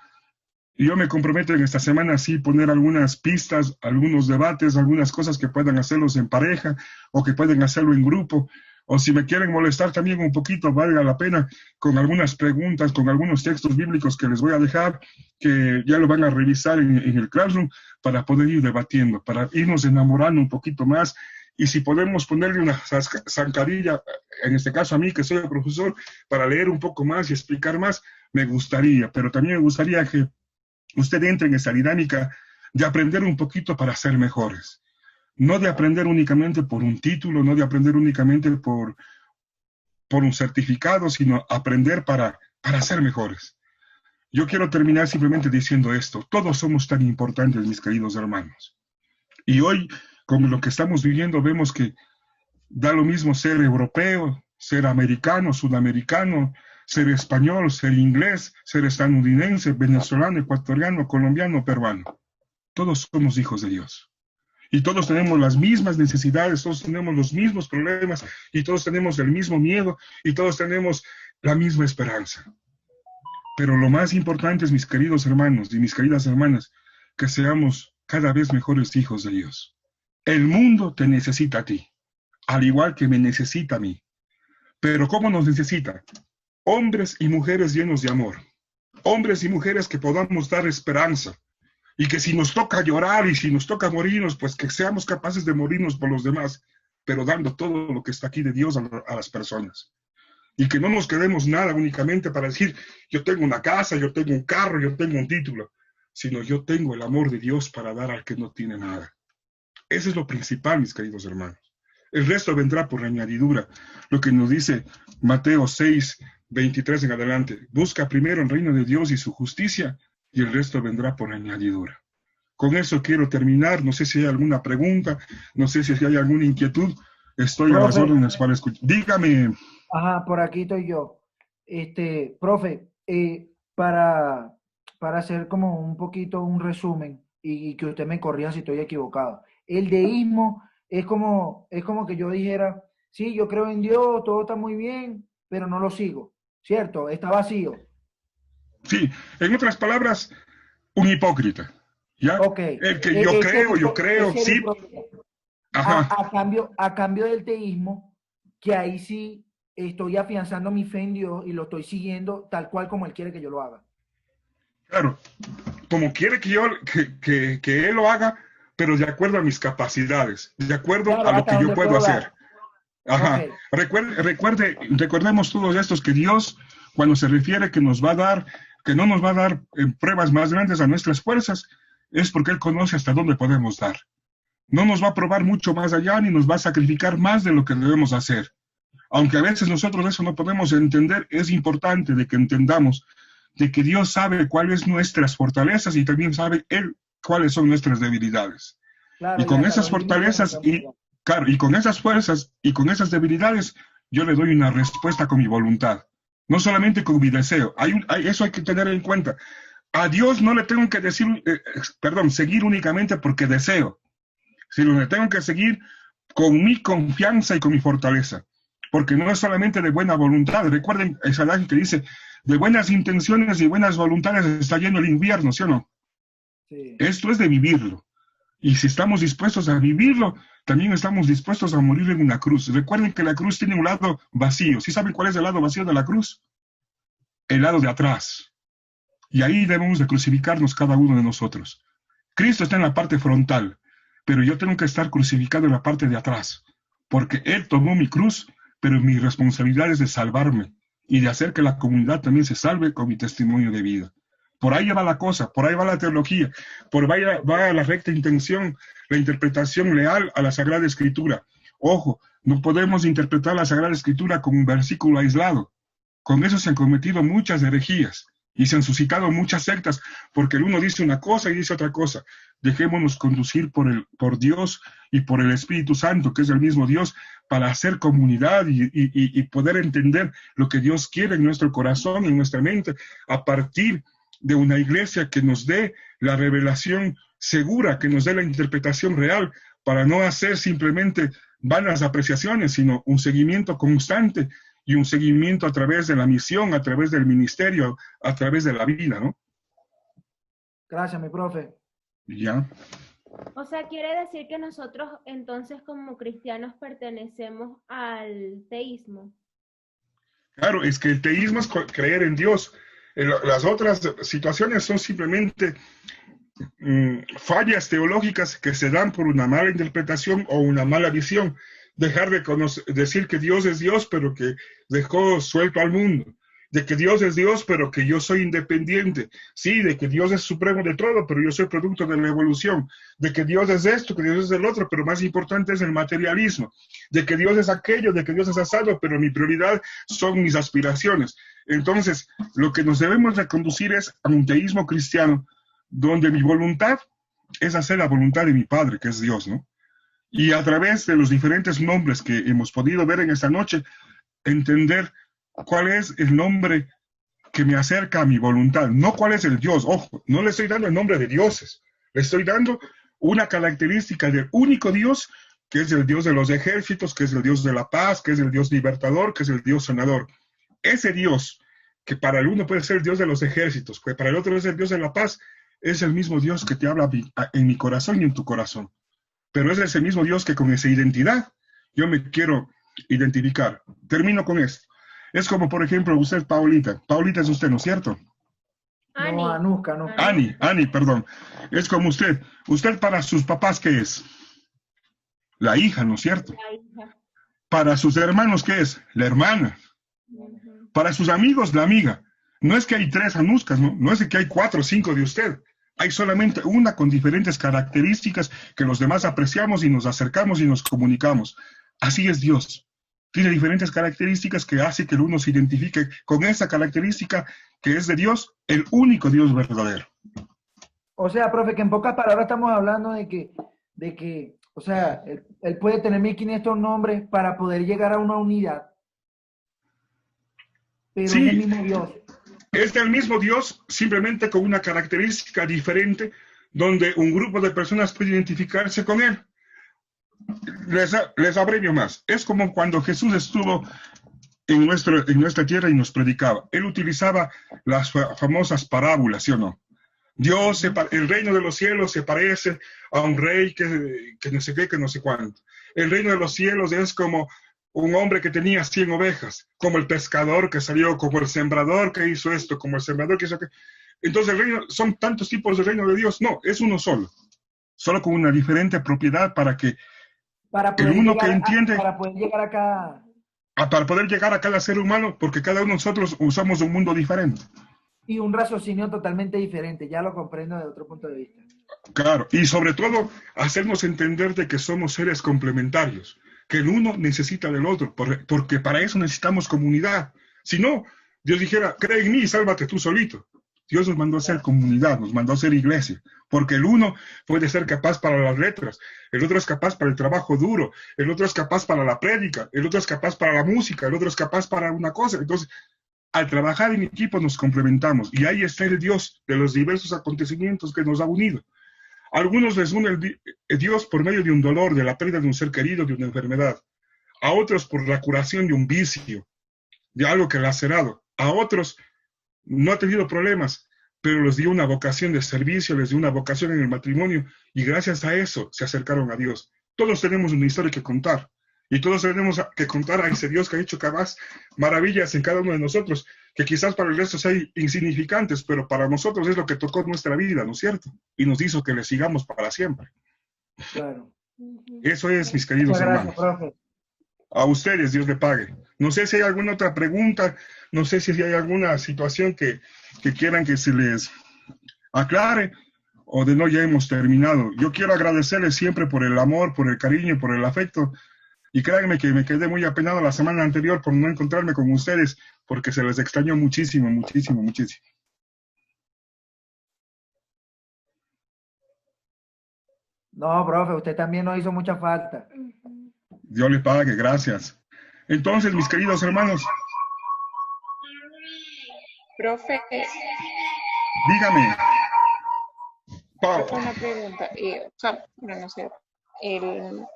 yo me comprometo en esta semana sí poner algunas pistas, algunos debates, algunas cosas que puedan hacerlos en pareja o que pueden hacerlo en grupo. O si me quieren molestar también un poquito, valga la pena, con algunas preguntas, con algunos textos bíblicos que les voy a dejar, que ya lo van a revisar en el Classroom para poder ir debatiendo, para irnos enamorando un poquito más. Y si podemos ponerle una zancadilla, en este caso a mí, que soy el profesor, para leer un poco más y explicar más, me gustaría. Pero también me gustaría que usted entre en esa dinámica de aprender un poquito para ser mejores. No de aprender únicamente por un título, no de aprender únicamente por un certificado, sino aprender para ser mejores. Yo quiero terminar simplemente diciendo esto. Todos somos tan importantes, mis queridos hermanos. Y hoy, con lo que estamos viviendo, vemos que da lo mismo ser europeo, ser americano, sudamericano, ser español, ser inglés, ser estadounidense, venezolano, ecuatoriano, colombiano, peruano. Todos somos hijos de Dios. Y todos tenemos las mismas necesidades, todos tenemos los mismos problemas, y todos tenemos el mismo miedo, y todos tenemos la misma esperanza. Pero lo más importante es, mis queridos hermanos y mis queridas hermanas, que seamos cada vez mejores hijos de Dios. El mundo te necesita a ti, al igual que me necesita a mí. Pero ¿cómo nos necesita? Hombres y mujeres llenos de amor. Hombres y mujeres que podamos dar esperanza. Y que si nos toca llorar y si nos toca morirnos, pues que seamos capaces de morirnos por los demás, pero dando todo lo que está aquí de Dios a las personas. Y que no nos quedemos nada únicamente para decir, yo tengo una casa, yo tengo un carro, yo tengo un título, sino yo tengo el amor de Dios para dar al que no tiene nada. Eso es lo principal, mis queridos hermanos. El resto vendrá por añadidura. Lo que nos dice Mateo 6, 23 en adelante. Busca primero el reino de Dios y su justicia, y el resto vendrá por añadidura. Con eso quiero terminar. No sé si hay alguna pregunta, no sé si hay alguna inquietud. Estoy a las órdenes para escuchar. Dígame. Ajá, por aquí estoy yo. Profe, para hacer como un poquito un resumen y que usted me corrija si estoy equivocado. El deísmo es como que yo dijera, sí, yo creo en Dios, todo está muy bien, pero no lo sigo, ¿cierto? Está vacío. Sí, en otras palabras, un hipócrita, ¿ya? Ok, El que yo creo, sí. Ajá. A cambio del teísmo, que ahí sí estoy afianzando mi fe en Dios y lo estoy siguiendo tal cual como Él quiere que yo lo haga. Claro, como quiere que Él lo haga, pero de acuerdo a mis capacidades, de acuerdo Claro, a lo que yo puedo hacer. Ajá. Okay. Recordemos todos estos que Dios, cuando se refiere que nos va a dar, que no nos va a dar pruebas más grandes a nuestras fuerzas, es porque Él conoce hasta dónde podemos dar. No nos va a probar mucho más allá, ni nos va a sacrificar más de lo que debemos hacer. Aunque a veces nosotros eso no podemos entender, es importante de que entendamos de que Dios sabe cuáles son nuestras fortalezas y también sabe Él cuáles son nuestras debilidades. Claro, Y con esas fortalezas y con esas fuerzas y con esas debilidades, yo le doy una respuesta con mi voluntad. No solamente con mi deseo. Eso hay que tener en cuenta. A Dios no le tengo que decir, seguir únicamente porque deseo, sino le tengo que seguir con mi confianza y con mi fortaleza. Porque no es solamente de buena voluntad. Recuerden esa adagio que dice, de buenas intenciones y buenas voluntades está lleno el invierno, ¿sí o no? Sí. Esto es de vivirlo. Y si estamos dispuestos a vivirlo, también estamos dispuestos a morir en una cruz. Recuerden que la cruz tiene un lado vacío. ¿Sí saben cuál es el lado vacío de la cruz? El lado de atrás. Y ahí debemos de crucificarnos cada uno de nosotros. Cristo está en la parte frontal, pero yo tengo que estar crucificado en la parte de atrás, porque Él tomó mi cruz, pero mi responsabilidad es de salvarme y de hacer que la comunidad también se salve con mi testimonio de vida. Por ahí va la cosa, por ahí va la teología, por ahí va la recta intención, la interpretación leal a la Sagrada Escritura. Ojo, no podemos interpretar la Sagrada Escritura como un versículo aislado. Con eso se han cometido muchas herejías. Y se han suscitado muchas sectas porque el uno dice una cosa y dice otra cosa. Dejémonos conducir por Dios y por el Espíritu Santo, que es el mismo Dios, para hacer comunidad y poder entender lo que Dios quiere en nuestro corazón, en nuestra mente, a partir de una iglesia que nos dé la revelación segura, que nos dé la interpretación real, para no hacer simplemente vanas apreciaciones, sino un seguimiento constante y un seguimiento a través de la misión, a través del ministerio, a través de la vida, ¿no? Gracias, mi profe. Ya. O sea, quiere decir que nosotros entonces como cristianos pertenecemos al teísmo. Claro, es que el teísmo es creer en Dios. Las otras situaciones son simplemente fallas teológicas que se dan por una mala interpretación o una mala visión. Dejar de decir que Dios es Dios, pero que dejó suelto al mundo. De que Dios es Dios, pero que yo soy independiente. Sí, de que Dios es supremo de todo, pero yo soy producto de la evolución. De que Dios es esto, que Dios es el otro, pero más importante es el materialismo. De que Dios es aquello, de que Dios es asado, pero mi prioridad son mis aspiraciones. Entonces, lo que nos debemos de conducir es a un teísmo cristiano, donde mi voluntad es hacer la voluntad de mi Padre, que es Dios, ¿no? Y a través de los diferentes nombres que hemos podido ver en esta noche, entender cuál es el nombre que me acerca a mi voluntad, no cuál es el Dios. Ojo, no le estoy dando el nombre de dioses, le estoy dando una característica del único Dios, que es el Dios de los ejércitos, que es el Dios de la paz, que es el Dios libertador, que es el Dios sanador. Ese Dios, que para el uno puede ser el Dios de los ejércitos, que para el otro es el Dios de la paz, es el mismo Dios que te habla en mi corazón y en tu corazón. Pero es ese mismo Dios que con esa identidad yo me quiero identificar. Termino con esto. Es como, por ejemplo, usted, Paulita. Paulita es usted, ¿no es cierto? Ani. No, Anuska, no. Ani, perdón. Es como usted. Usted para sus papás, ¿qué es? La hija, ¿no es cierto? La hija. Para sus hermanos, ¿qué es? La hermana. Para sus amigos, la amiga. No es que hay 3 Anuskas, ¿no? No es que hay 4 o 5 de usted. Hay solamente una con diferentes características que los demás apreciamos y nos acercamos y nos comunicamos. Así es Dios. Tiene diferentes características que hace que el uno se identifique con esa característica que es de Dios, el único Dios verdadero. O sea, profe, que en pocas palabras estamos hablando de que o sea, él puede tener 1500 nombres para poder llegar a una unidad, pero Sí. es el mismo Dios. Es el mismo Dios, simplemente con una característica diferente, donde un grupo de personas puede identificarse con él. Les abrevio más. Es como cuando Jesús estuvo en nuestra tierra y nos predicaba. Él utilizaba las famosas parábolas, ¿sí o no? El reino de los cielos se parece a un rey que no sé qué, que no sé cuánto. El reino de los cielos es como un hombre que tenía 100 ovejas, como el pescador que salió, como el sembrador que hizo esto, como el sembrador que hizo aquello. Entonces, el reino, son tantos tipos de reino de Dios. No, es uno solo con una diferente propiedad para que el uno que entiende, para poder llegar acá. para poder llegar a cada ser humano, porque cada uno de nosotros usamos un mundo diferente. Y un raciocinio totalmente diferente, ya lo comprendo desde otro punto de vista. Claro, y sobre todo, hacernos entender de que somos seres complementarios, que el uno necesita del otro, porque para eso necesitamos comunidad. Si no, Dios dijera, cree en mí y sálvate tú solito. Dios nos mandó a ser comunidad, nos mandó a ser iglesia, porque el uno puede ser capaz para las letras, el otro es capaz para el trabajo duro, el otro es capaz para la prédica, el otro es capaz para la música, el otro es capaz para una cosa. Entonces, al trabajar en equipo nos complementamos, y ahí está el Dios de los diversos acontecimientos que nos ha unido. A algunos les une el Dios por medio de un dolor, de la pérdida de un ser querido, de una enfermedad. A otros por la curación de un vicio, de algo que lacerado. A otros no ha tenido problemas, pero les dio una vocación de servicio, les dio una vocación en el matrimonio, y gracias a eso se acercaron a Dios. Todos tenemos una historia que contar, y todos tenemos que contar a ese Dios que ha hecho capaz maravillas en cada uno de nosotros, que quizás para el resto sean insignificantes, pero para nosotros es lo que tocó nuestra vida, ¿no es cierto? Y nos hizo que le sigamos para siempre. Claro. Eso es, mis queridos hermanos. Profe. A ustedes, Dios le pague. No sé si hay alguna otra pregunta, no sé si hay alguna situación que quieran que se les aclare, o de no, ya hemos terminado. Yo quiero agradecerles siempre por el amor, por el cariño, por el afecto, y créanme que me quedé muy apenado la semana anterior por no encontrarme con ustedes, porque se les extrañó muchísimo, muchísimo, muchísimo. No, profe, usted también nos hizo mucha falta. Ujú. Dios le pague, gracias. Entonces, mis queridos hermanos, Profe, dígame, Pau. profe, una pregunta. O sea, bueno, no sé, el-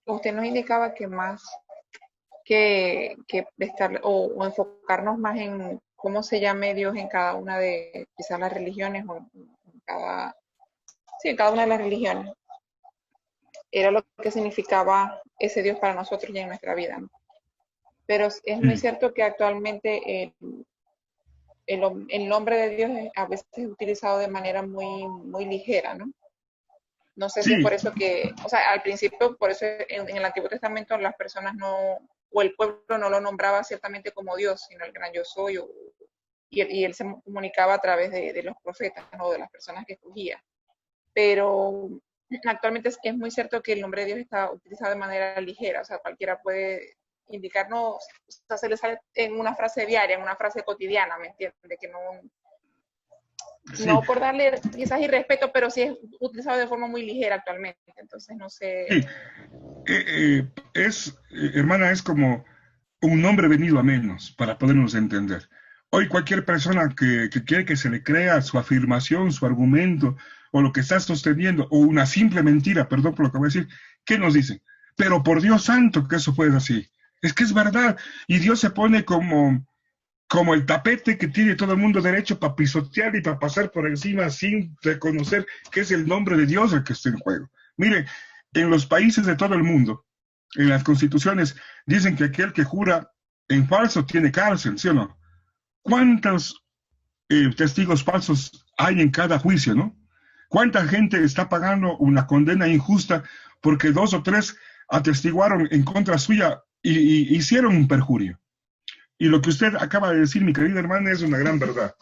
usted nos indicaba que más que prestarle o enfocarnos más en cómo se llame Dios en cada una de quizás las religiones o en cada, sí, en cada una de las religiones. Era lo que significaba ese Dios para nosotros y en nuestra vida, ¿no? Pero es muy Sí, cierto que actualmente el nombre de Dios a veces es utilizado de manera muy ligera, ¿no? No sé si es por sí, eso que, o sea, al principio, por eso en el Antiguo Testamento las personas no, o el pueblo no lo nombraba ciertamente como Dios, sino el gran yo soy, y él se comunicaba a través de los profetas, ¿no? De las personas que escogía. Pero actualmente es muy cierto que el nombre de Dios está utilizado de manera ligera, o sea, cualquiera puede indicarnos, o sea, se le sale en una frase diaria, en una frase cotidiana, ¿me entiende? Que no, sí, no por darle quizás irrespeto, pero sí es utilizado de forma muy ligera actualmente. Entonces, no sé. sí. Hermana, es como un nombre venido a menos para podernos entender. Hoy cualquier persona que quiere que se le crea su afirmación, su argumento, o lo que está sosteniendo, o una simple mentira, perdón por lo que voy a decir, ¿qué nos dicen? Pero por Dios santo que eso fue así. Es que es verdad. Y Dios se pone como el tapete que tiene todo el mundo derecho para pisotear y para pasar por encima sin reconocer que es el nombre de Dios el que está en juego. Mire, en los países de todo el mundo, en las constituciones, dicen que aquel que jura en falso tiene cárcel, ¿sí o no? ¿Cuántos testigos falsos hay en cada juicio, no? ¿Cuánta gente está pagando una condena injusta porque dos o tres atestiguaron en contra suya y hicieron un perjurio? Y lo que usted acaba de decir, mi querida hermana, es una gran verdad.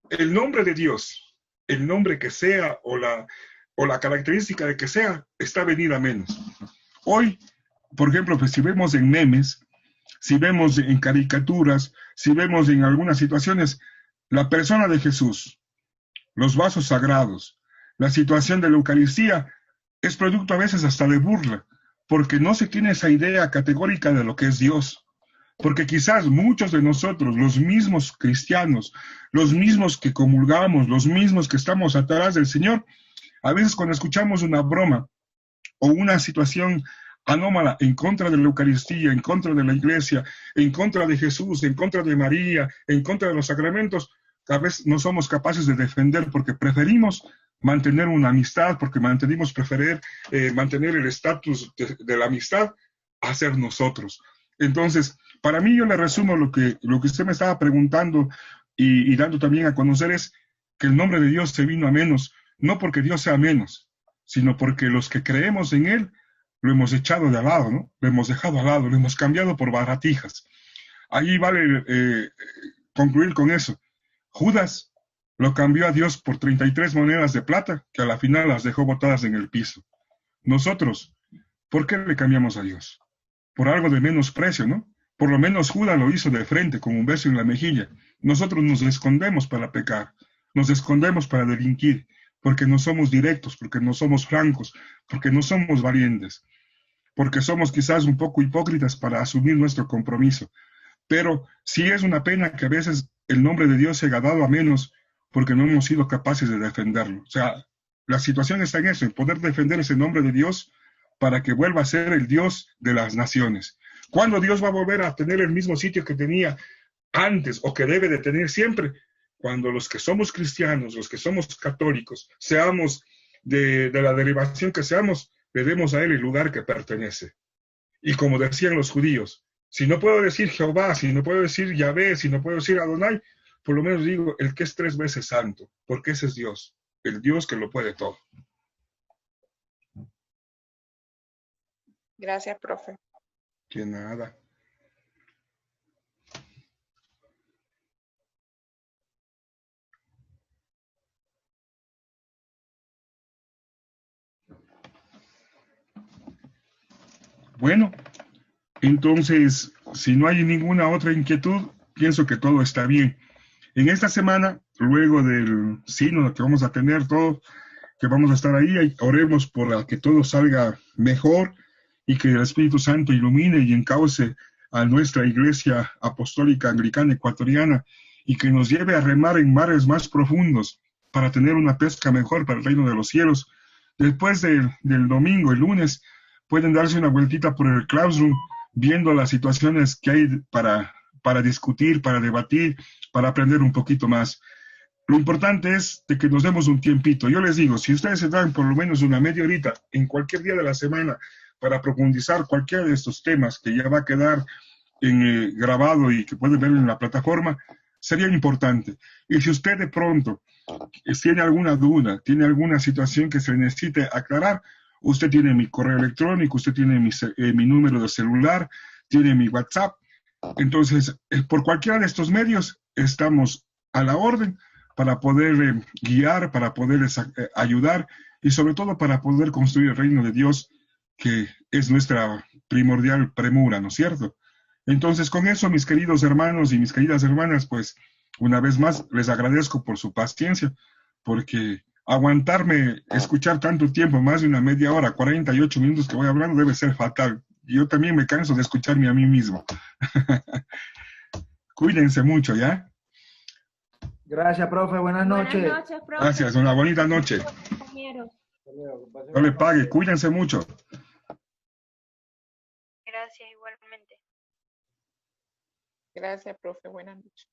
El nombre de Dios, el nombre que sea o la característica de que sea, está venida a menos. Hoy, por ejemplo, pues, si vemos en memes, si vemos en caricaturas, si vemos en algunas situaciones, la persona de Jesús, los vasos sagrados, la situación de la Eucaristía, es producto a veces hasta de burla, porque no se tiene esa idea categórica de lo que es Dios. Porque quizás muchos de nosotros, los mismos cristianos, los mismos que comulgamos, los mismos que estamos atrás del Señor, a veces cuando escuchamos una broma o una situación anómala en contra de la Eucaristía, en contra de la iglesia, en contra de Jesús, en contra de María, en contra de los sacramentos, a veces no somos capaces de defender porque preferimos mantener una amistad, porque mantener el estatus de la amistad a ser nosotros. Entonces, para mí yo le resumo lo que usted me estaba preguntando y dando también a conocer es que el nombre de Dios se vino a menos, no porque Dios sea menos, sino porque los que creemos en Él lo hemos echado de al lado, ¿no? Lo hemos dejado al lado, lo hemos cambiado por baratijas. Ahí vale concluir con eso. Judas lo cambió a Dios por 33 monedas de plata, que a la final las dejó botadas en el piso. Nosotros, ¿por qué le cambiamos a Dios? Por algo de menos precio, ¿no? Por lo menos Judas lo hizo de frente, con un beso en la mejilla. Nosotros nos escondemos para pecar, nos escondemos para delinquir, porque no somos directos, porque no somos francos, porque no somos valientes, porque somos quizás un poco hipócritas para asumir nuestro compromiso. Pero sí es una pena que a veces el nombre de Dios se haya dado a menos porque no hemos sido capaces de defenderlo. O sea, la situación está en eso, en poder defender ese nombre de Dios para que vuelva a ser el Dios de las naciones. ¿Cuándo Dios va a volver a tener el mismo sitio que tenía antes o que debe de tener siempre? Cuando los que somos cristianos, los que somos católicos, seamos de la derivación que seamos, le demos a Él el lugar que pertenece. Y como decían los judíos, si no puedo decir Jehová, si no puedo decir Yahvé, si no puedo decir Adonai, por lo menos digo el que es 3 veces santo, porque ese es Dios, el Dios que lo puede todo. Gracias, profe. Que nada. Bueno, entonces, si no hay ninguna otra inquietud, pienso que todo está bien. En esta semana, luego del sínodo que vamos a tener todo, que vamos a estar ahí. Oremos por que todo salga mejor y que el Espíritu Santo ilumine y encauce a nuestra Iglesia Apostólica Anglicana Ecuatoriana y que nos lleve a remar en mares más profundos para tener una pesca mejor para el reino de los cielos. Después del domingo, el lunes, pueden darse una vueltita por el classroom viendo las situaciones que hay para discutir, para debatir, para aprender un poquito más. Lo importante es de que nos demos un tiempito. Yo les digo, si ustedes se dan por lo menos una media horita en cualquier día de la semana para profundizar cualquiera de estos temas que ya va a quedar grabado y que pueden ver en la plataforma, sería importante. Y si usted de pronto tiene alguna duda, tiene alguna situación que se necesite aclarar, usted tiene mi correo electrónico, usted tiene mi número de celular, tiene mi WhatsApp. Entonces, por cualquiera de estos medios estamos a la orden para poder guiar, para poder ayudar y sobre todo para poder construir el reino de Dios, que es nuestra primordial premura, ¿no es cierto? Entonces, con eso, mis queridos hermanos y mis queridas hermanas, pues, una vez más, les agradezco por su paciencia, porque aguantarme, escuchar tanto tiempo, más de una media hora, 48 minutos que voy hablando, debe ser fatal. Yo también me canso de escucharme a mí mismo. Cuídense mucho, ¿ya? Gracias, profe. Buenas noches. Buenas noches, profe. Gracias, una bonita noche. Compañeros. No le pague, cuídense mucho. Gracias, igualmente. Gracias, profe. Buenas noches.